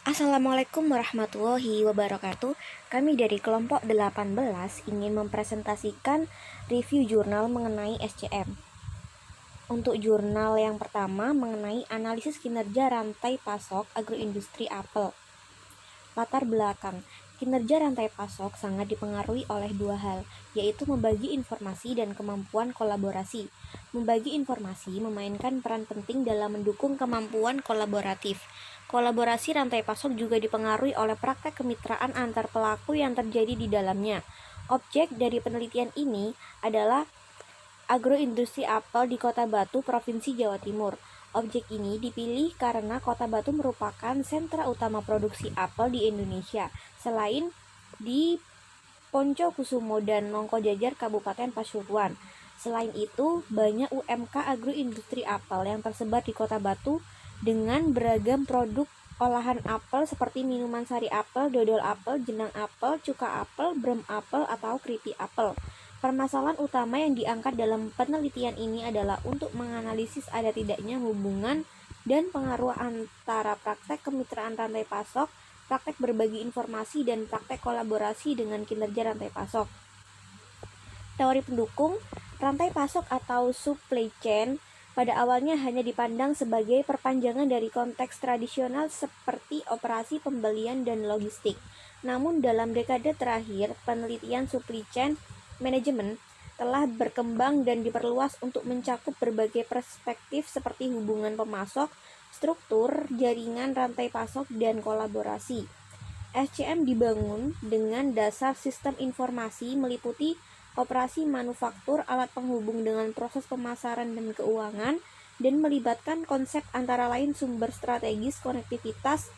Assalamualaikum warahmatullahi wabarakatuh. Kami dari kelompok 18 ingin mempresentasikan review jurnal mengenai SCM. Untuk jurnal yang pertama mengenai analisis kinerja rantai pasok agroindustri apel. Latar belakang, kinerja rantai pasok sangat dipengaruhi oleh dua hal, yaitu membagi informasi dan kemampuan kolaborasi. Membagi informasi memainkan peran penting dalam mendukung kemampuan kolaboratif. Kolaborasi rantai pasok juga dipengaruhi oleh praktek kemitraan antar pelaku yang terjadi di dalamnya. Objek dari penelitian ini adalah agroindustri apel di Kota Batu, Provinsi Jawa Timur. Objek ini dipilih karena Kota Batu merupakan sentra utama produksi apel di Indonesia, selain di Poncokusumo dan Nongkojajar Kabupaten Pasuruan. Selain itu, banyak UMK agroindustri apel yang tersebar di Kota Batu dengan beragam produk olahan apel seperti minuman sari apel, dodol apel, jenang apel, cuka apel, brem apel, atau keripik apel. Permasalahan utama yang diangkat dalam penelitian ini adalah untuk menganalisis ada tidaknya hubungan dan pengaruh antara praktek kemitraan rantai pasok, praktek berbagi informasi, dan praktek kolaborasi dengan kinerja rantai pasok. Teori pendukung rantai pasok atau supply chain pada awalnya hanya dipandang sebagai perpanjangan dari konteks tradisional seperti operasi pembelian dan logistik. Namun dalam dekade terakhir, penelitian supply chain management telah berkembang dan diperluas untuk mencakup berbagai perspektif seperti hubungan pemasok, struktur, jaringan rantai pasok, dan kolaborasi. SCM dibangun dengan dasar sistem informasi meliputi operasi manufaktur, alat penghubung dengan proses pemasaran dan keuangan, dan melibatkan konsep antara lain sumber strategis, konektivitas,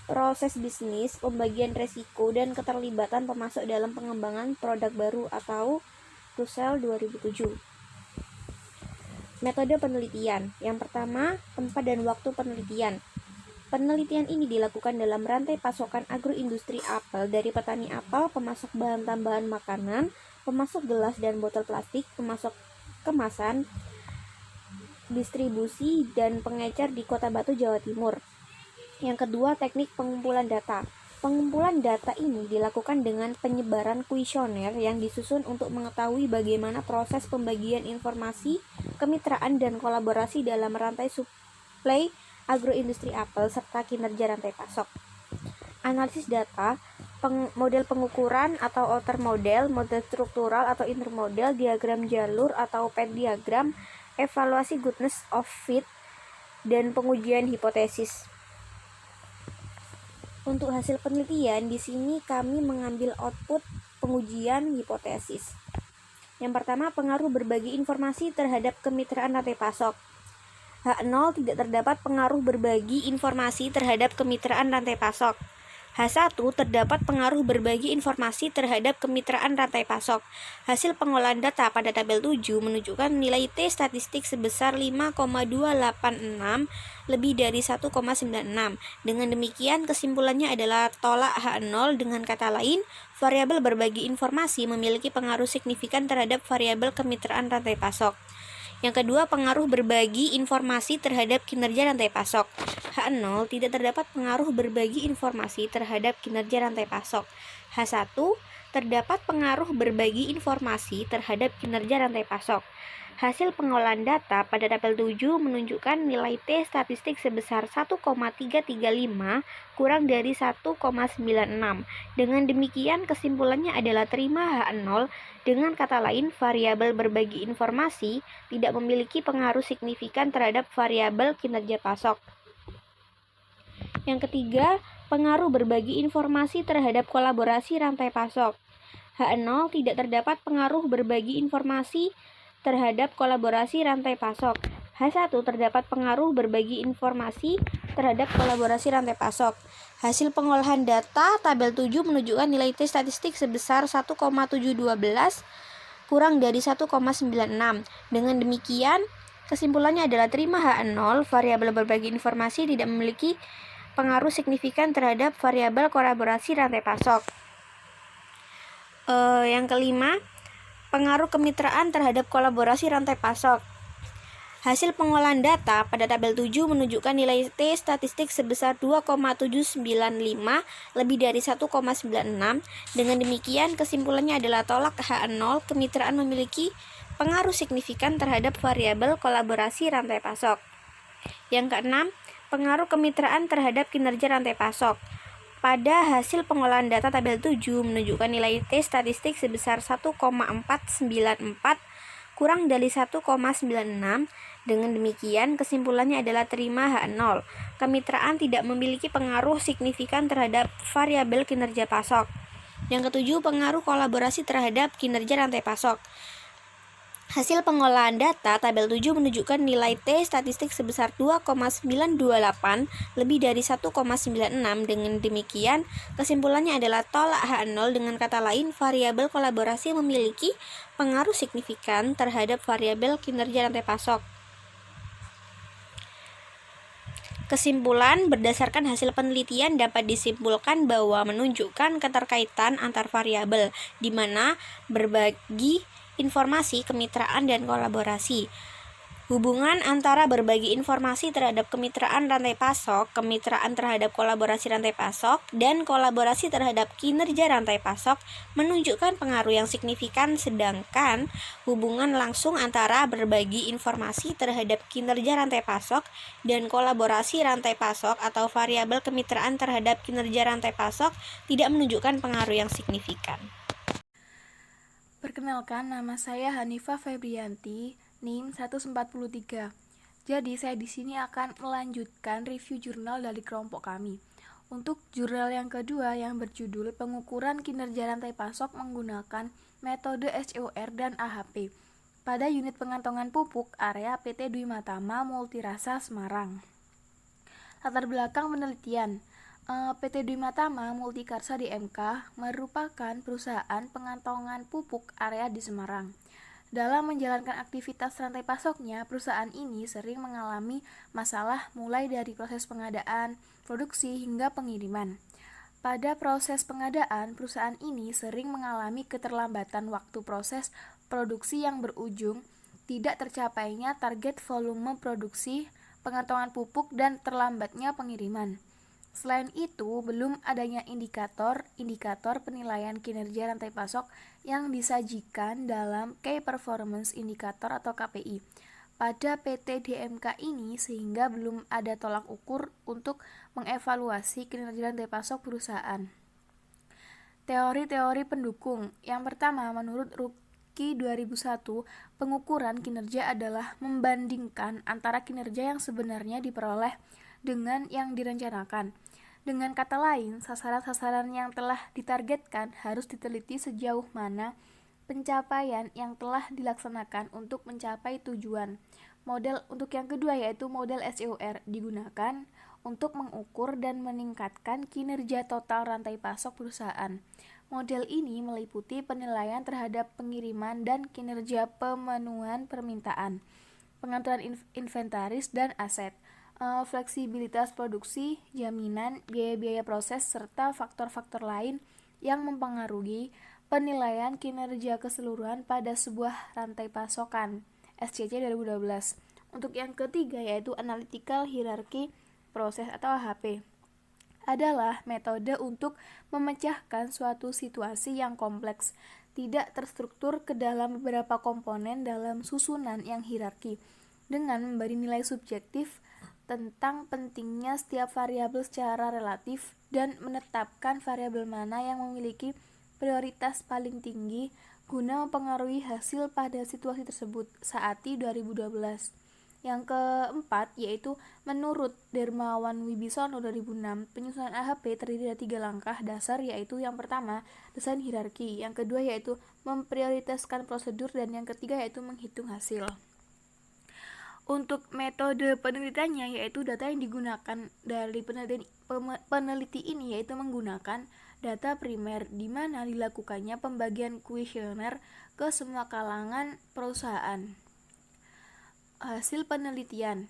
proses bisnis, pembagian resiko, dan keterlibatan pemasok dalam pengembangan produk baru atau Rusell 2007. Metode penelitian. Yang pertama, tempat dan waktu penelitian. Penelitian ini dilakukan dalam rantai pasokan agroindustri apel dari petani apel, pemasok bahan tambahan makanan, pemasok gelas dan botol plastik, pemasok kemasan, distribusi, dan pengecer di Kota Batu, Jawa Timur. Yang kedua, teknik pengumpulan data. Pengumpulan data ini dilakukan dengan penyebaran kuesioner yang disusun untuk mengetahui bagaimana proses pembagian informasi, kemitraan, dan kolaborasi dalam rantai suplai agroindustri apel serta kinerja rantai pasok. Analisis data, model pengukuran atau outer model, model struktural atau inner model, diagram jalur atau PET diagram, evaluasi goodness of fit, dan pengujian hipotesis. Untuk hasil penelitian, di sini kami mengambil output pengujian hipotesis. Yang pertama, pengaruh berbagi informasi terhadap kemitraan rantai pasok. H0 tidak terdapat pengaruh berbagi informasi terhadap kemitraan rantai pasok. H1 terdapat pengaruh berbagi informasi terhadap kemitraan rantai pasok. Hasil pengolahan data pada tabel 7 menunjukkan nilai T statistik sebesar 5,286 lebih dari 1,96. Dengan demikian, kesimpulannya adalah tolak H0. Dengan kata lain, variabel berbagi informasi memiliki pengaruh signifikan terhadap variabel kemitraan rantai pasok. Yang kedua, pengaruh berbagi informasi terhadap kinerja rantai pasok. H0 tidak terdapat pengaruh berbagi informasi terhadap kinerja rantai pasok. H1 terdapat pengaruh berbagi informasi terhadap kinerja rantai pasok. Hasil pengolahan data pada tabel 7 menunjukkan nilai T statistik sebesar 1,335 kurang dari 1,96. Dengan demikian, kesimpulannya adalah terima H0. Dengan kata lain, variabel berbagi informasi tidak memiliki pengaruh signifikan terhadap variabel kinerja pasok. Yang ketiga, pengaruh berbagi informasi terhadap kolaborasi rantai pasok. H0 tidak terdapat pengaruh berbagi informasi terhadap kolaborasi rantai pasok. H1 terdapat pengaruh berbagi informasi terhadap kolaborasi rantai pasok. Hasil pengolahan data tabel 7 menunjukkan nilai T statistik sebesar 1,712 kurang dari 1,96. Dengan demikian, kesimpulannya adalah terima H0, variabel berbagi informasi tidak memiliki pengaruh signifikan terhadap variabel kolaborasi rantai pasok. Yang kelima, pengaruh kemitraan terhadap kolaborasi rantai pasok. Hasil pengolahan data pada tabel 7 menunjukkan nilai T statistik sebesar 2,795 lebih dari 1,96. Dengan demikian, kesimpulannya adalah tolak H0 kemitraan memiliki pengaruh signifikan terhadap variabel kolaborasi rantai pasok. Yang keenam, pengaruh kemitraan terhadap kinerja rantai pasok. Pada hasil pengolahan data tabel 7 menunjukkan nilai T statistik sebesar 1,494 kurang dari 1,96. Dengan demikian, kesimpulannya adalah terima H0. Kemitraan tidak memiliki pengaruh signifikan terhadap variabel kinerja pasok. Yang ketujuh, pengaruh kolaborasi terhadap kinerja rantai pasok. Hasil pengolahan data tabel 7 menunjukkan nilai T statistik sebesar 2,928 lebih dari 1,96. Dengan demikian, kesimpulannya adalah tolak H0. Dengan kata lain, variabel kolaborasi memiliki pengaruh signifikan terhadap variabel kinerja rantai pasok. Kesimpulan, berdasarkan hasil penelitian dapat disimpulkan bahwa menunjukkan keterkaitan antar variabel di mana berbagi informasi, kemitraan, dan kolaborasi. Hubungan antara berbagi informasi terhadap kemitraan rantai pasok, kemitraan terhadap kolaborasi rantai pasok, dan kolaborasi terhadap kinerja rantai pasok menunjukkan pengaruh yang signifikan, sedangkan hubungan langsung antara berbagi informasi terhadap kinerja rantai pasok dan kolaborasi rantai pasok atau variabel kemitraan terhadap kinerja rantai pasok tidak menunjukkan pengaruh yang signifikan. Perkenalkan, nama saya Hanifah Febrianti, NIM 143. Jadi, saya di sini akan melanjutkan review jurnal dari kelompok kami. Untuk jurnal yang kedua yang berjudul Pengukuran Kinerja Rantai Pasok menggunakan metode SCOR dan AHP pada unit pengantongan pupuk area PT Dwi Matama Multirasa Semarang. Latar belakang penelitian. PT Dwi Matama Multikarsa DMK merupakan perusahaan pengantongan pupuk area di Semarang. Dalam menjalankan aktivitas rantai pasoknya, perusahaan ini sering mengalami masalah mulai dari proses pengadaan, produksi, hingga pengiriman. Pada proses pengadaan, perusahaan ini sering mengalami keterlambatan waktu proses produksi yang berujung tidak tercapainya target volume produksi, pengantongan pupuk, dan terlambatnya pengiriman. Selain itu, belum adanya indikator penilaian kinerja rantai pasok yang disajikan dalam Key Performance Indicator atau KPI pada PT DMK ini, sehingga belum ada tolak ukur untuk mengevaluasi kinerja rantai pasok perusahaan. Teori-teori pendukung. Yang pertama, menurut Ruki 2001, pengukuran kinerja adalah membandingkan antara kinerja yang sebenarnya diperoleh dengan yang direncanakan. Dengan kata lain, sasaran-sasaran yang telah ditargetkan harus diteliti sejauh mana pencapaian yang telah dilaksanakan untuk mencapai tujuan. Model untuk yang kedua yaitu model SCOR digunakan untuk mengukur dan meningkatkan kinerja total rantai pasok perusahaan. Model ini meliputi penilaian terhadap pengiriman dan kinerja pemenuhan permintaan, pengaturan inventaris dan aset, fleksibilitas produksi, jaminan, biaya-biaya proses, serta faktor-faktor lain yang mempengaruhi penilaian kinerja keseluruhan pada sebuah rantai pasokan. SCC 2012. Untuk yang ketiga yaitu Analytical Hierarchy Process atau AHP adalah metode untuk memecahkan suatu situasi yang kompleks, tidak terstruktur ke dalam beberapa komponen dalam susunan yang hierarki, dengan memberi nilai subjektif tentang pentingnya setiap variabel secara relatif dan menetapkan variabel mana yang memiliki prioritas paling tinggi guna mempengaruhi hasil pada situasi tersebut. Saati 2012. Yang keempat yaitu menurut Dermawan Wibisono 2006, penyusunan AHP terdiri dari 3 langkah dasar, yaitu yang pertama desain hierarki, yang kedua yaitu memprioritaskan prosedur, dan yang ketiga yaitu menghitung hasil. Untuk metode penelitiannya yaitu data yang digunakan dari peneliti ini yaitu menggunakan data primer di mana dilakukannya pembagian kuesioner ke semua kalangan perusahaan. Hasil penelitian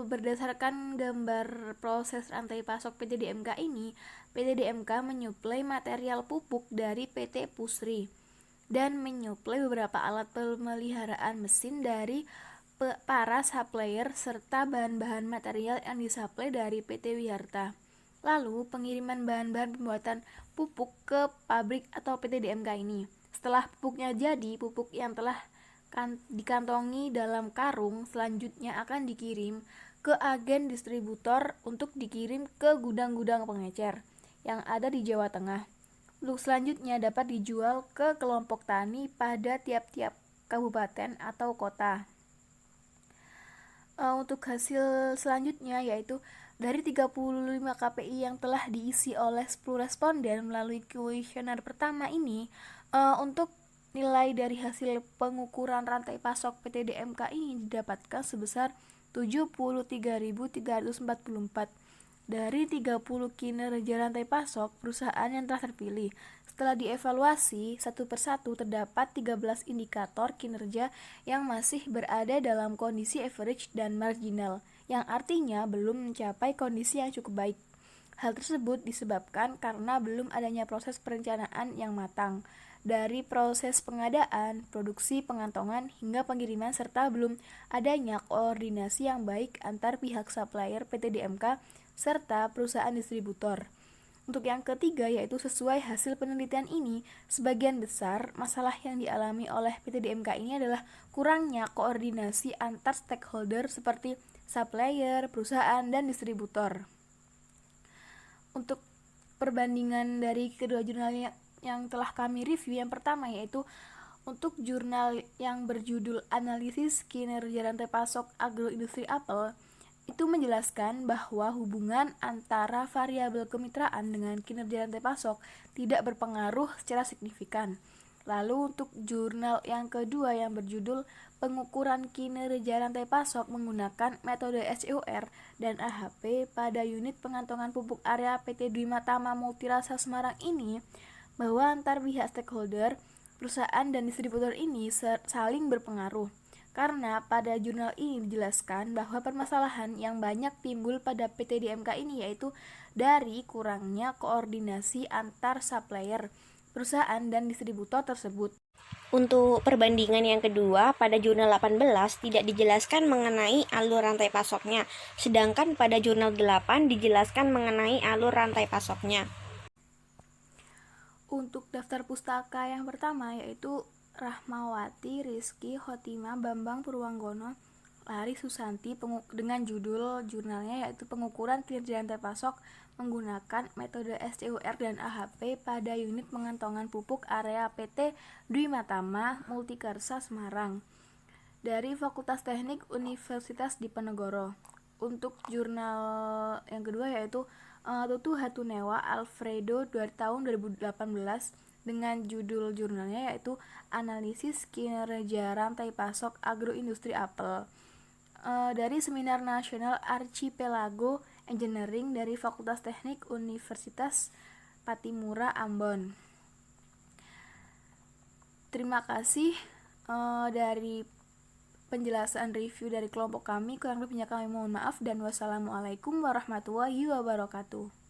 berdasarkan gambar proses rantai pasok PT DMK ini, PT DMK menyuplai material pupuk dari PT Pusri dan menyuplai beberapa alat pemeliharaan mesin dari para supplier serta bahan-bahan material yang disuplai dari PT Wiharta. Lalu, pengiriman bahan-bahan pembuatan pupuk ke pabrik atau PT DMK ini. Setelah pupuknya jadi, pupuk yang telah dikantongi dalam karung selanjutnya akan dikirim ke agen distributor untuk dikirim ke gudang-gudang pengecer yang ada di Jawa Tengah. Lalu selanjutnya dapat dijual ke kelompok tani pada tiap-tiap kabupaten atau kota. Untuk hasil selanjutnya yaitu dari 35 KPI yang telah diisi oleh 10 responden melalui kuesioner pertama ini, untuk nilai dari hasil pengukuran rantai pasok PT DMK ini didapatkan sebesar 73.344 dari 30 kinerja rantai pasok perusahaan yang telah terpilih. Setelah dievaluasi satu persatu, terdapat 13 indikator kinerja yang masih berada dalam kondisi average dan marginal, yang artinya belum mencapai kondisi yang cukup baik. Hal tersebut disebabkan karena belum adanya proses perencanaan yang matang, dari proses pengadaan, produksi, pengantongan, hingga pengiriman, serta belum adanya koordinasi yang baik antar pihak supplier PT DMK serta perusahaan distributor. Untuk yang ketiga, yaitu sesuai hasil penelitian ini, sebagian besar masalah yang dialami oleh PT DMK ini adalah kurangnya koordinasi antar stakeholder seperti supplier, perusahaan, dan distributor. Untuk perbandingan dari kedua jurnal yang telah kami review, yang pertama yaitu untuk jurnal yang berjudul Analisis Kinerja Rantai Pasok Agroindustri Apel, itu menjelaskan bahwa hubungan antara variabel kemitraan dengan kinerja rantai pasok tidak berpengaruh secara signifikan. Lalu untuk jurnal yang kedua yang berjudul Pengukuran Kinerja Rantai Pasok menggunakan metode SEUR dan AHP pada unit pengantongan pupuk area PT Dwi Tama Multirasa Semarang ini, bahwa antar pihak stakeholder, perusahaan dan distributor ini saling berpengaruh. Karena pada jurnal ini dijelaskan bahwa permasalahan yang banyak timbul pada PT DMK ini yaitu dari kurangnya koordinasi antar supplier, perusahaan, dan distributor tersebut. Untuk perbandingan yang kedua, pada jurnal 18 tidak dijelaskan mengenai alur rantai pasoknya, sedangkan pada jurnal 8 dijelaskan mengenai alur rantai pasoknya. Untuk daftar pustaka yang pertama yaitu Rahmawati Rizky Khotimah Bambang Purwanggono Lari Susanti dengan judul jurnalnya yaitu Pengukuran Kinerja Rantai Pasok menggunakan metode SEUR dan AHP pada unit pengantongan pupuk area PT Dwi Tama Multikarsa Semarang dari Fakultas Teknik Universitas Diponegoro. Untuk jurnal yang kedua yaitu Tutu Hatunewa Alfredo dari tahun 2018 dengan judul jurnalnya yaitu Analisis Kinerja Rantai Pasok Agroindustri Apel dari Seminar Nasional Archipelago Engineering dari Fakultas Teknik Universitas Patimura Ambon. Terima kasih dari penjelasan review dari kelompok kami. Kurang lebihnya kami mohon maaf, dan wassalamualaikum warahmatullahi wabarakatuh.